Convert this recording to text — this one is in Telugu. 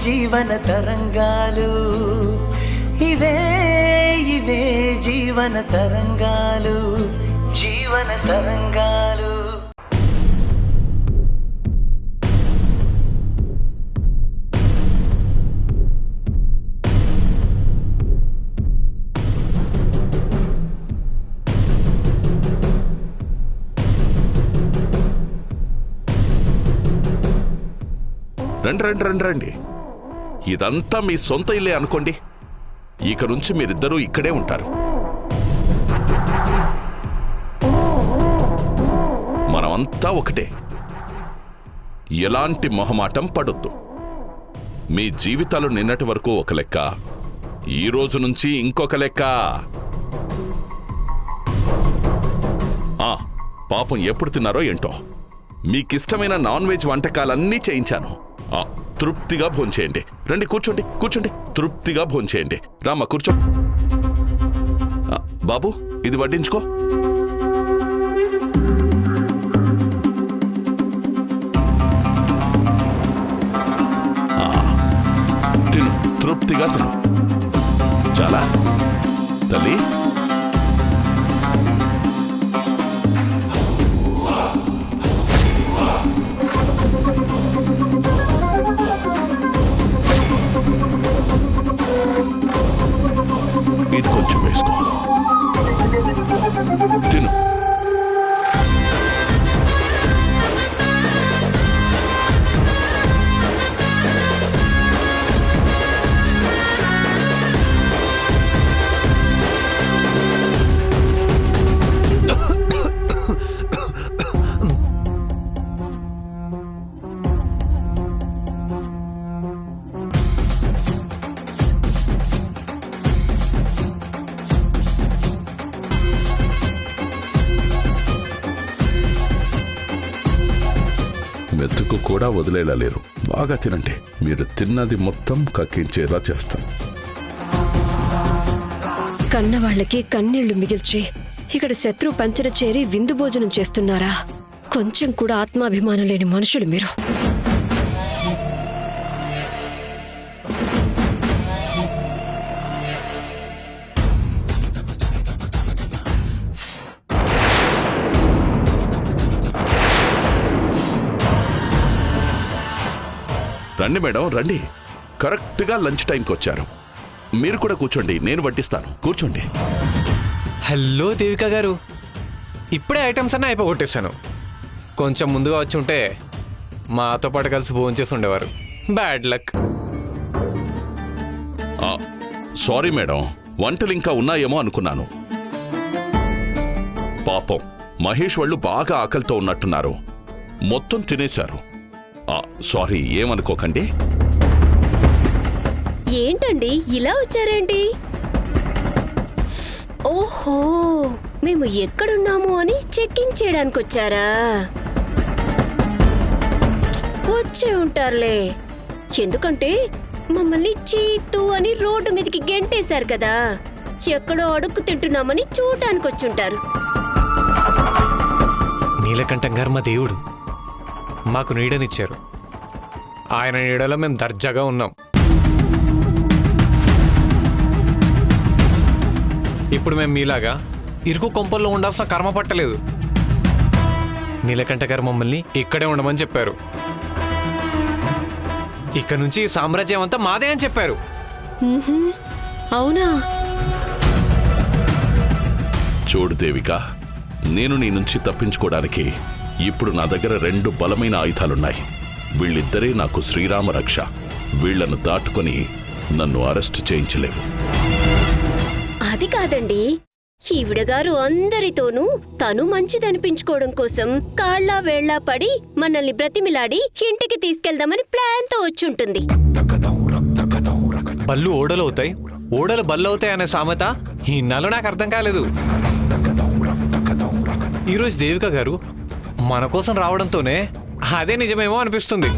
జీవన తరంగాలు, ఇవే ఇవే జీవన తరంగాలు, జీవన తరంగాలు. రండి రండి రండి రండి. ఇదంతా మీ సొంత ఇల్లే అనుకోండి. ఇక నుంచి మీరిద్దరూ ఇక్కడే ఉంటారు. మనమంతా ఒకటే. ఎలాంటి మొహమాటం పడొద్దు. మీ జీవితాలు నిన్నటి వరకు ఒక లెక్క, ఈ రోజు నుంచి ఇంకొక లెక్క. పాపం ఎప్పుడు తిన్నారో ఏంటో, మీకిష్టమైన నాన్ వెజ్ వంటకాలన్నీ చేయించాను. తృప్తిగా భోంచేయండి. రండి కూర్చోండి కూర్చోండి, తృప్తిగా భోంచేయండి. రామ్మా కూర్చో. బాబు ఇది వడ్డించుకో. తిను, తృప్తిగా తిను. చాలా తల్లి. ఇది కొంచెం వేసుకో, తిను. మెతుకు కూడా వదిలేలా లేరు. బాగా తినండి. మీరు తిన్నది మొత్తం కక్కించేలా చేస్తాం. కన్నవాళ్లకి కన్నీళ్లు మిగిల్చి ఇక్కడ శత్రు పంచన చేరి విందు భోజనం చేస్తున్నారా? కొంచెం కూడా ఆత్మాభిమానం లేని మనుషులు మీరు. రండి మేడం రండి. కరెక్ట్గా లంచ్ టైంకి వచ్చారు. మీరు కూడా కూర్చోండి, నేను వడ్డిస్తాను. కూర్చోండి. హలో దేవిక గారు, ఇప్పుడే ఐటమ్స్ అన్నీ అయిపోగొట్టేశాను. కొంచెం ముందుగా వచ్చి ఉంటే మాతో పాటు కలిసి భోజనం చేసి ఉండేవారు. Bad luck. సారీ మేడం, వంటలు ఇంకా ఉన్నాయేమో అనుకున్నాను. పాపం మహేష్ వాళ్ళు బాగా ఆకలితో ఉన్నట్టున్నారు, మొత్తం తినేశారు. సారీ, ఏమనుకోకండి. ఏంటండి ఇలా వచ్చారేంటి? ఓహో, మేము ఎక్కడున్నాము అని చెక్కింగ్ చేయడానికి వచ్చారా? వచ్చే ఉంటారులే. ఎందుకంటే మమ్మల్ని చీతు అని రోడ్డు మీదకి గెంటేశారు కదా, ఎక్కడో అడుక్కు తింటున్నామని చూడటానికి వచ్చుంటారు. నీలకంఠం గారు మా దేవుడు, మాకు నీడనిచ్చారు. ఆయన నీడలో మేము దర్జాగా ఉన్నాం. ఇప్పుడు మేము మీలాగా ఇరుకు కొంపల్లో ఉండాల్సిన కర్మ పట్టలేదు. నీలకంఠ గారు మమ్మల్ని ఇక్కడే ఉండమని చెప్పారు. ఇక్కడ నుంచి సామ్రాజ్యం అంతా మాదే అని చెప్పారు. అవునా? చూడు దేవిక, నేను నీ నుంచి తప్పించుకోవడానికి ఇప్పుడు నా దగ్గర 2 బలమైన ఆయుధాలున్నాయి. వీళ్ళిద్దరే నాకు శ్రీరామ రక్ష. వీళ్లను దాటుకొని నన్ను అరెస్ట్ చేయించలేవు. అది కాదండి, ఈవిడగారు అందరితోనూ తను మంచిదనిపించుకోవడం కోసం కాళ్ళా వేళ్లా పడి మనల్ని బ్రతిమిలాడి ఇంటికి తీసుకెళ్దామని ప్లాన్తో వచ్చుంటుంది. బళ్ళు ఓడలు అవుతాయి, ఓడలు బళ్ళు అవుతాయి అనే సామెత ఇన్నాళ్ళు నాకు అర్థం కాలేదు. ఈరోజు దేవిక గారు మన కోసం రావడంతోనే అదే నిజమేమో అనిపిస్తుంది.